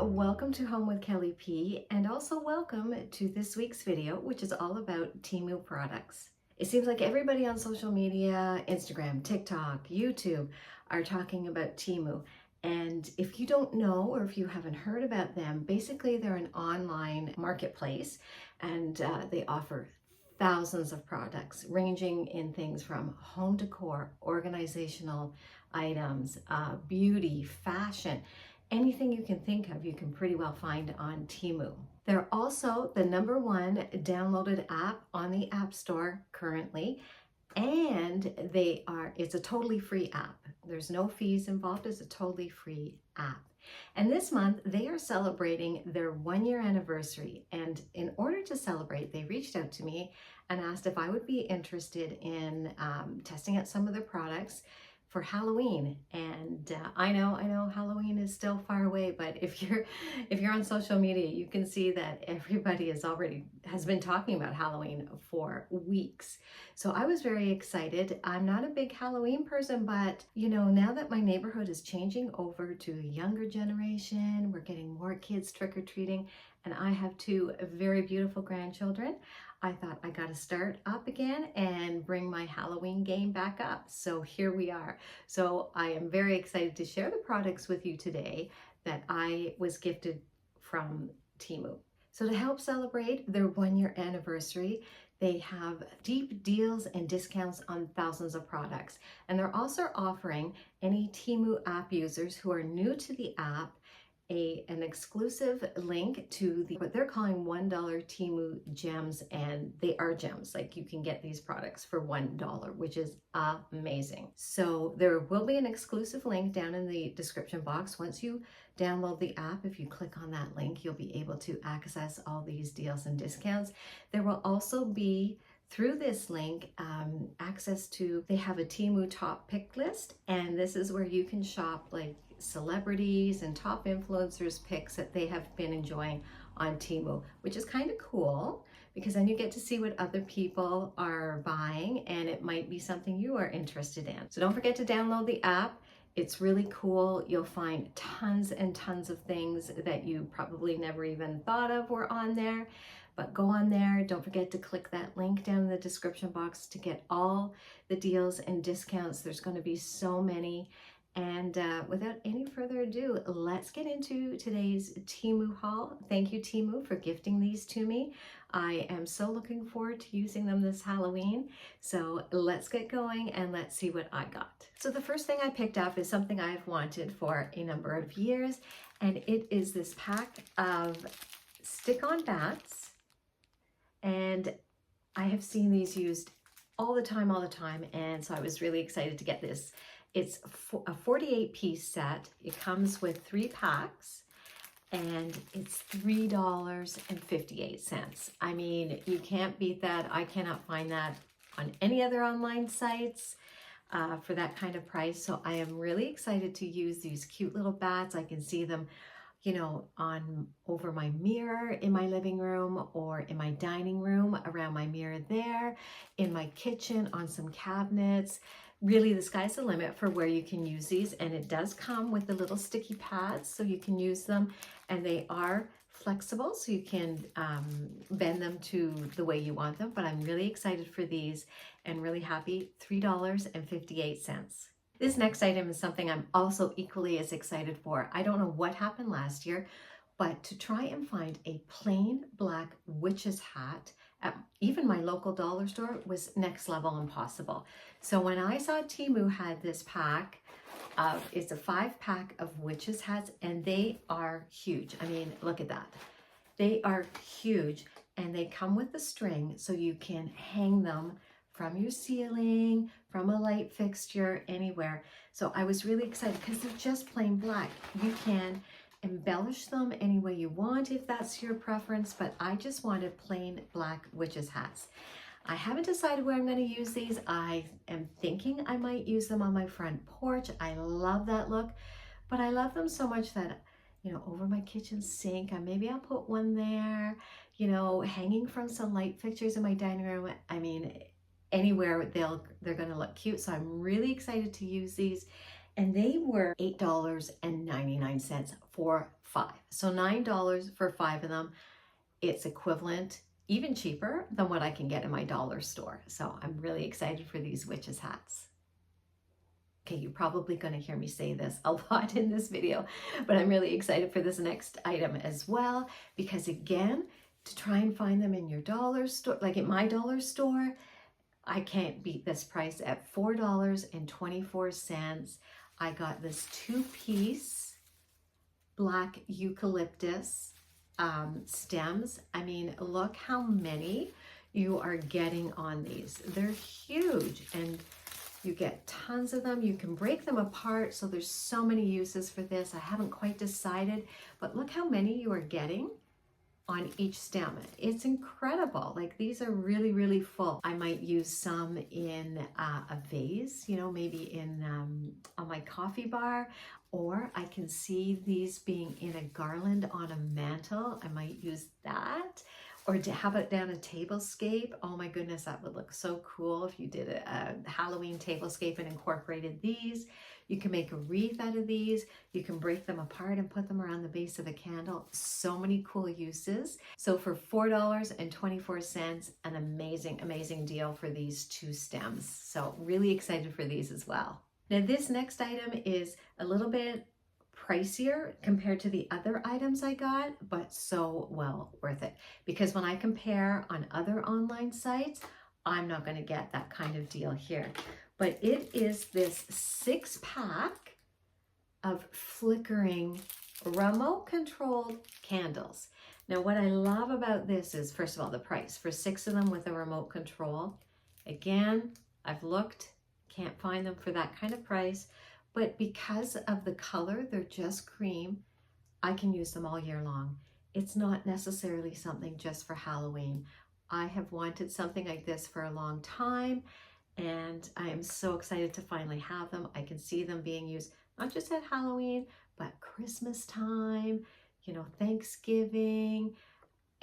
welcome to Home with Kelly P, and also welcome to this week's video, which is all about Temu products. It seems like everybody on social media, Instagram, TikTok, YouTube, are talking about Temu. And if you don't know, or if you haven't heard about them, basically they're an online marketplace, and they offer thousands of products ranging in things from home decor, organizational items, beauty, fashion. Anything you can think of, you can pretty well find on Temu. They're also the #1 downloaded app on the App Store currently, and it's a totally free app. There's no fees involved. It's a totally free app. And this month they are celebrating their 1-year anniversary. And in order to celebrate, they reached out to me and asked if I would be interested in testing out some of their products for Halloween. And I know Halloween is still far away, but if you're on social media, you can see that everybody has been talking about Halloween for weeks. So I was very excited. I'm not a big Halloween person, but now that my neighborhood is changing over to a younger generation, we're getting more kids trick-or-treating, and I have 2 very beautiful grandchildren, I thought I got to start up again and bring my Halloween game back up. So here we are. So I am very excited to share the products with you today that I was gifted from Temu. So to help celebrate their 1-year anniversary, they have deep deals and discounts on thousands of products. And they're also offering any Temu app users who are new to the app an exclusive link to what they're calling $1 Temu gems, and they are gems. Like, you can get these products for $1, which is amazing. So there will be an exclusive link down in the description box. Once you download the app, if you click on that link, you'll be able to access all these deals and discounts. There will also be, through this link, access to, they have a Temu top pick list, and this is where you can shop like celebrities and top influencers picks that they have been enjoying on Temu, which is kind of cool because then you get to see what other people are buying, and it might be something you are interested in. So don't forget to download the app. It's really cool. You'll find tons and tons of things that you probably never even thought of were on there. But go on there. Don't forget to click that link down in the description box to get all the deals and discounts. There's going to be so many. And without any further ado, let's get into today's Temu haul. Thank you, Temu, for gifting these to me. I am so looking forward to using them this Halloween. So let's get going and let's see what I got. So the first thing I picked up is something I've wanted for a number of years, and it is this pack of stick-on bats. And I have seen these used all the time, and so I was really excited to get this. It's a 48-piece set. It comes with 3 packs, and it's $3.58. I mean, you can't beat that. I cannot find that on any other online sites for that kind of price. So I am really excited to use these cute little bats. I can see them, over my mirror in my living room, or in my dining room around my mirror there, in my kitchen on some cabinets. Really, the sky's the limit for where you can use these, and it does come with the little sticky pads so you can use them, and they are flexible so you can bend them to the way you want them. But I'm really excited for these and really happy. $3.58. This next item is something I'm also equally as excited for. I don't know what happened last year, but to try and find a plain black witch's hat at even my local dollar store was next level impossible. So when I saw Temu had this pack it's a 5-pack of witches hats, and they are huge. I mean, look at that. They are huge, and they come with a string so you can hang them from your ceiling, from a light fixture, anywhere. So I was really excited because they're just plain black. You can embellish them any way you want if that's your preference, but I just wanted plain black witches hats. I haven't decided where I'm going to use these. I am thinking I might use them on my front porch. I love that look, but I love them so much that, over my kitchen sink, maybe I'll put one there, hanging from some light fixtures in my dining room. I mean, anywhere they're going to look cute. So I'm really excited to use these. and they were $8.99 for 5. So $9 for 5 of them. It's equivalent, even cheaper than what I can get in my dollar store. So I'm really excited for these witches hats. Okay, you're probably going to hear me say this a lot in this video, but I'm really excited for this next item as well, because again, to try and find them in your dollar store, like at my dollar store, I can't beat this price at $4.24. I got this 2-piece black eucalyptus stems. I mean, look how many you are getting on these. They're huge, and you get tons of them. You can break them apart, so there's so many uses for this. I haven't quite decided, but look how many you are getting on each stem. It's incredible. Like, these are really, really full. I might use some in a vase, you know, maybe in on my coffee bar, or I can see these being in a garland on a mantle. I might use that, or to have it down a tablescape. Oh my goodness, that would look so cool if you did a Halloween tablescape and incorporated these. You can make a wreath out of these. You can break them apart and put them around the base of a candle. So many cool uses. So for $4.24, an amazing, amazing deal for these 2 stems. So really excited for these as well. Now this next item is a little bit pricier compared to the other items I got, but so well worth it. Because when I compare on other online sites, I'm not going to get that kind of deal here. But it is this 6-pack of flickering remote controlled candles. Now what I love about this is, first of all, the price for 6 of them with a remote control. Again, I've looked, can't find them for that kind of price, but because of the color, they're just cream, I can use them all year long. It's not necessarily something just for Halloween. I have wanted something like this for a long time, and I am so excited to finally have them. I can see them being used not just at Halloween, but Christmas time, you know, Thanksgiving,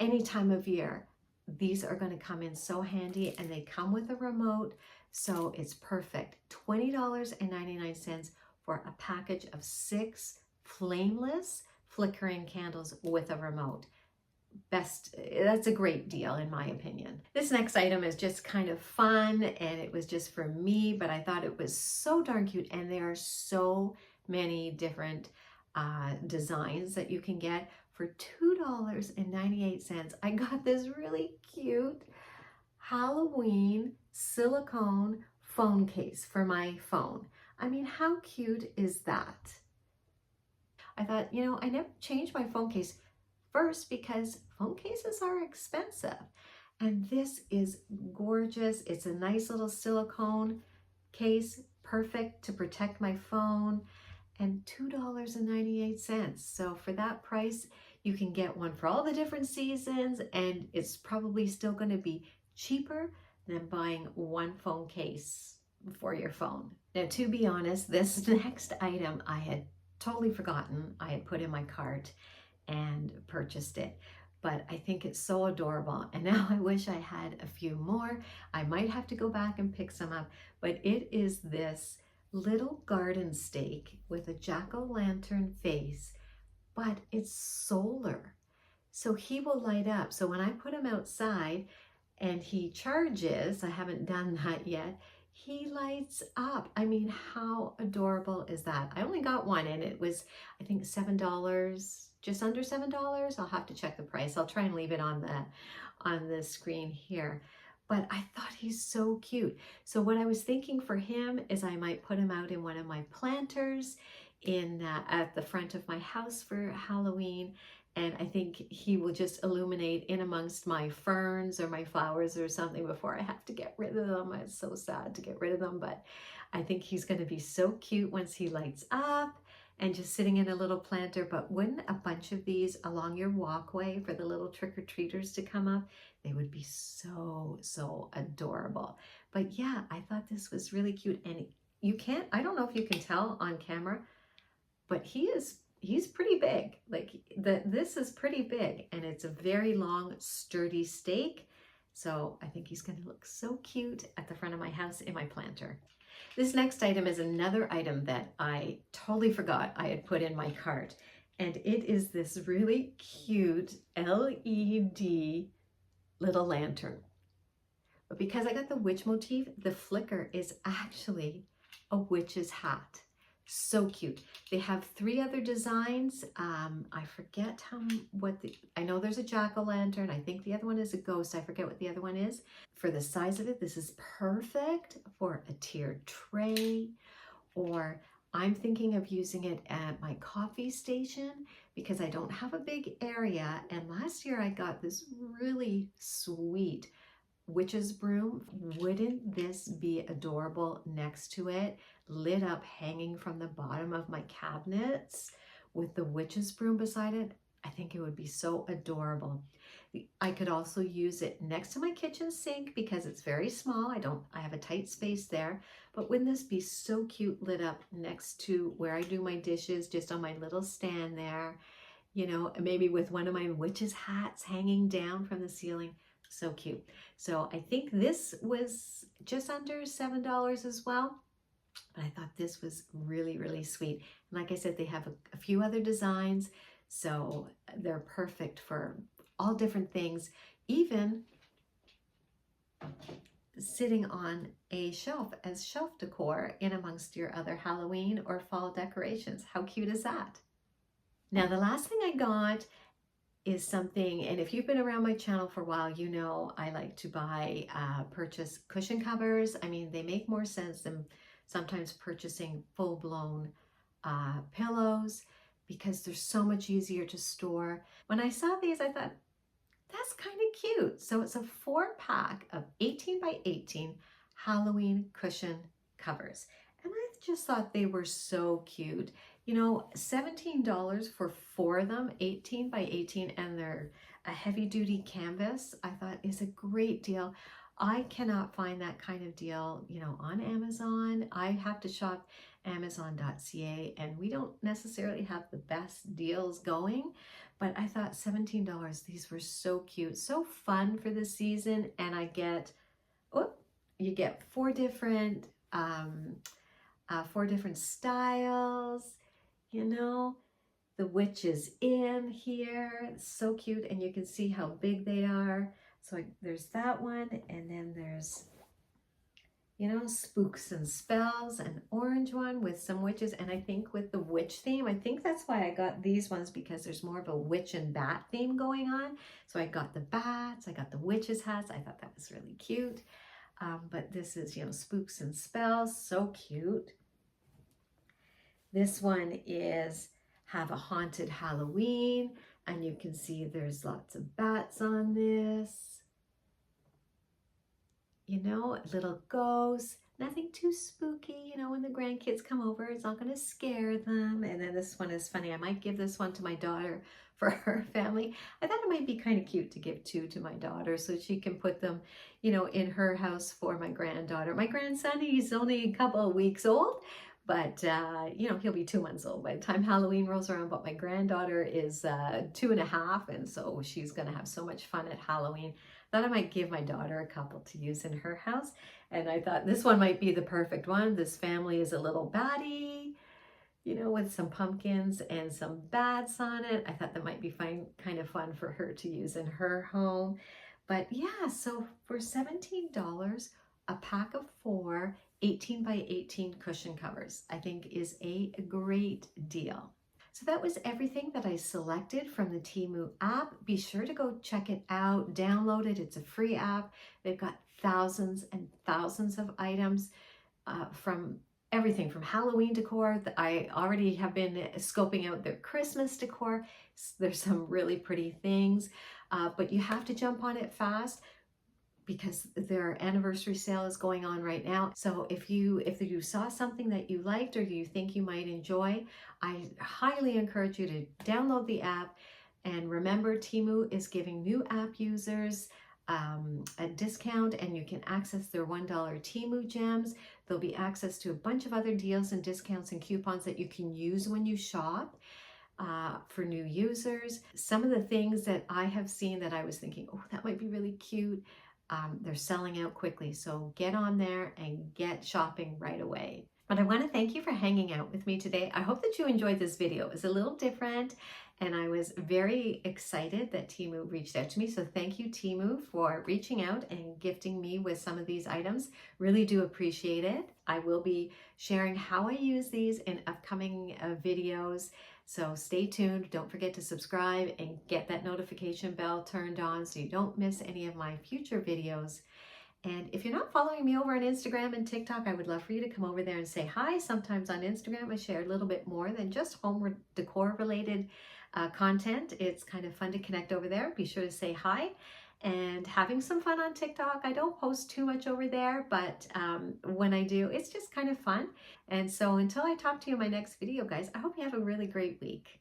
any time of year. These are going to come in so handy, and they come with a remote, so it's perfect. $20.99 for a package of 6 flameless flickering candles with a remote. That's a great deal in my opinion. This next item is just kind of fun, and it was just for me, but I thought it was so darn cute, and there are so many different designs that you can get for $2.98. I got this really cute Halloween silicone phone case for my phone. I mean, how cute is that? I thought, you know, I never changed my phone case. First, because phone cases are expensive, and this is gorgeous. It's a nice little silicone case, perfect to protect my phone, and $2.98. So for that price, you can get one for all the different seasons, and it's probably still going to be cheaper than buying one phone case for your phone. Now, to be honest, this next item I had totally forgotten I had put in my cart and purchased it, but I think it's so adorable, and now I wish I had a few more. I might have to go back and pick some up, but it is this little garden stake with a jack-o'-lantern face, but it's solar, so he will light up. So when I put him outside and he charges, I haven't done that yet, he lights up. I mean, how adorable is that? I only got one, and it was, I think, $7, just under $7. I'll have to check the price. I'll try and leave it on the screen here. But I thought he's so cute. So what I was thinking for him is I might put him out in one of my planters at the front of my house for Halloween. And I think he will just illuminate in amongst my ferns or my flowers or something before I have to get rid of them. It's so sad to get rid of them, but I think he's going to be so cute once he lights up and just sitting in a little planter. But wouldn't a bunch of these along your walkway for the little trick-or-treaters to come up? They would be so, so adorable. But yeah, I thought this was really cute. And you can't, I don't know if you can tell on camera, but he's pretty big. Like this is pretty big, and it's a very long, sturdy stake. So I think he's going to look so cute at the front of my house in my planter. This next item is another item that I totally forgot I had put in my cart. And it is this really cute LED little lantern. But because I got the witch motif, the flicker is actually a witch's hat. So cute. They have 3 other designs. I forget I know there's a jack-o'-lantern. I think the other one is a ghost. I forget what the other one is. For the size of it, this is perfect for a tiered tray, or I'm thinking of using it at my coffee station because I don't have a big area. And last year I got this really sweet witch's broom. Wouldn't this be adorable next to it, lit up, hanging from the bottom of my cabinets with the witch's broom beside it? I think it would be so adorable. I could also use it next to my kitchen sink because it's very small. I have a tight space there, but wouldn't this be so cute lit up next to where I do my dishes, just on my little stand there, you know, maybe with one of my witch's hats hanging down from the ceiling. So cute. So I think this was just under $7 as well, but I thought this was really, really sweet. And like I said, they have a few other designs, so they're perfect for all different things, even sitting on a shelf as shelf decor in amongst your other Halloween or fall decorations. How cute is that? Now, the last thing I got is something, and if you've been around my channel for a while, you know I like to purchase cushion covers. I mean, they make more sense than sometimes purchasing full-blown pillows because they're so much easier to store. When I saw these, I thought, that's kind of cute. So it's a 4-pack of 18 by 18 Halloween cushion covers. And I just thought they were so cute. You know, $17 for 4 of them, 18 by 18, and they're a heavy duty canvas, I thought is a great deal. I cannot find that kind of deal, you know, on Amazon. I have to shop Amazon.ca, and we don't necessarily have the best deals going, but I thought $17, these were so cute, so fun for the season. And you get 4 different styles, you know. The witch is in here, it's so cute, and you can see how big they are. So there's that one, and then there's, you know, spooks and spells, an orange one with some witches, and I think with the witch theme, I think that's why I got these ones, because there's more of a witch and bat theme going on. So I got the bats, I got the witches hats. I thought that was really cute. But this is, you know, spooks and spells, so cute. This one is have a haunted Halloween, and you can see there's lots of bats on this. You know, little ghosts, nothing too spooky. You know, when the grandkids come over, it's not going to scare them. And then this one is funny. I might give this one to my daughter for her family. I thought it might be kind of cute to give 2 to my daughter so she can put them, you know, in her house for my granddaughter. My grandson, he's only a couple of weeks old, but, you know, he'll be 2 months old by the time Halloween rolls around. But my granddaughter is 2.5, and so she's going to have so much fun at Halloween. Thought I might give my daughter a couple to use in her house. And I thought this one might be the perfect one. This family is a little baddie, you know, with some pumpkins and some bats on it. I thought that might be kind of fun for her to use in her home. But yeah, so for $17, a pack of 4 18 by 18 cushion covers, I think is a great deal. So that was everything that I selected from the Temu app. Be sure to go check it out, download it. It's a free app. They've got thousands and thousands of items from everything from Halloween decor. I already have been scoping out their Christmas decor. There's some really pretty things, but you have to jump on it fast because their anniversary sale is going on right now. So if you saw something that you liked or you think you might enjoy, I highly encourage you to download the app. And remember, Temu is giving new app users a discount, and you can access their $1 Temu gems. There'll be access to a bunch of other deals and discounts and coupons that you can use when you shop. For new users. Some of the things that I have seen that I was thinking, oh, that might be really cute. they're selling out quickly. So get on there and get shopping right away. But I want to thank you for hanging out with me today. I hope that you enjoyed this video. It was a little different, and I was very excited that Temu reached out to me. So thank you, Temu, for reaching out and gifting me with some of these items. Really do appreciate it. I will be sharing how I use these in upcoming videos. So stay tuned. Don't forget to subscribe and get that notification bell turned on so you don't miss any of my future videos. And if you're not following me over on Instagram and TikTok, I would love for you to come over there and say hi. Sometimes on Instagram, I share a little bit more than just home decor related content. It's kind of fun to connect over there. Be sure to say hi. And having some fun on TikTok. I don't post too much over there, but when I do, it's just kind of fun. And so until I talk to you in my next video, guys, I hope you have a really great week.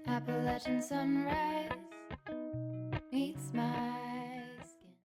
Appalachian sunrise.